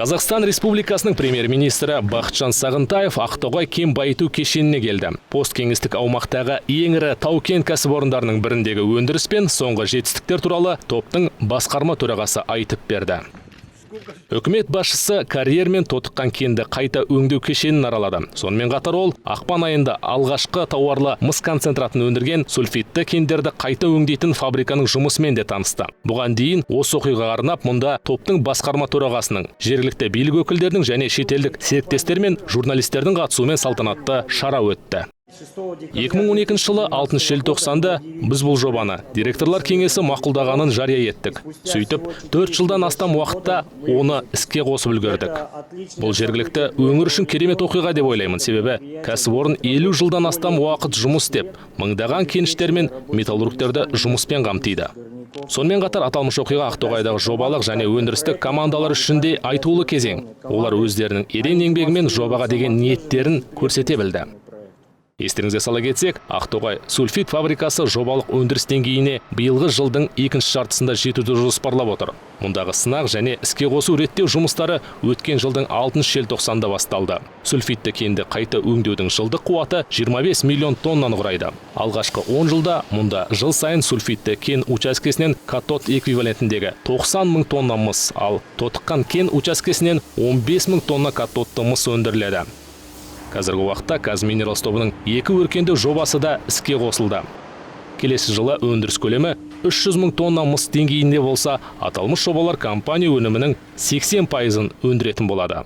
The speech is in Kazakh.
Қазақстан Республикасының премьер-министрі Бақытжан Сағынтаев Ақтоғай кен байыту кешеніне келді. Посткеңістік аумақтағы ең ірі тау-кен кәсіпорындарының біріндегі өндіріс пен соңғы жетістіктер туралы топтың басқарма төрағасы айтып берді. Үкімет басшысы карьер мен тотыққан кенді қайта өңдеу кешенін аралады. Сонымен қатар ол ақпан айында алғашқы тауарлы мыс концентратын өндірген сульфидті кендерді қайта өңдейтін фабриканың жұмысымен де танысты. Бұған дейін осы оқиғаға арнап мұнда топтың басқарма төрағасының, жергілікті билік өкілдерінің және шетелдік серіктестер мен журналистердің қатысуымен салтанатты шара өтті. 2012 жылы 6 желтоқсанда біз бұл жобаны директорлар кеңесі мақұлдағанын жария еттік. Сөйтіп, 4 жылдан астам уақытта оны іске қосып үлгердік. Бұл жергілікті өңір үшін керемет оқиға деп ойлаймын, себебі кәсіпорын 50 жылдан астам уақыт жұмыс істеп, мыңдаған кеніштер мен металлургтерді жұмыспен қамтиды. Сонымен қатар аталмыш оқиға Ақтоғайдағы жобалық және өндірістік командалар үшін де айтулы кезең. Олар өздерінің ерен еңбегімен жобаға деген ниеттерін көрсете білді. Естеріңізге сала кетсек, Ақтоғай сульфид фабрикасы жобалық өндіріс деңгейіне биылғы жылдың екінші жартысында жетуді жоспарлап отыр. Мұндағы сынақ және іске қосу реттеу жұмыстары өткен жылдың 6 желтоқсанда басталды. Сульфидті кенді қайта өңдеудің жылдық қуаты 25 миллион тоннаны құрайды. Алғашқы 10 жылда мұнда жыл сайын сульфидті кен учаскесінен катод эквивалентіндегі 90 мың тонна мыс, ал тотыққан кен учаскесінен 15 мың тонна катодты мыс өндіріледі. Қазіргі уақытта Казминералс тобының 2 өркендеу жобасы да іске қосылды. Келесі жылы өндіріс көлемі 300 мың тонна мыс деңгейінде болса, аталмыш жобалар компания өнімінің 80%-ын өндіретін болады.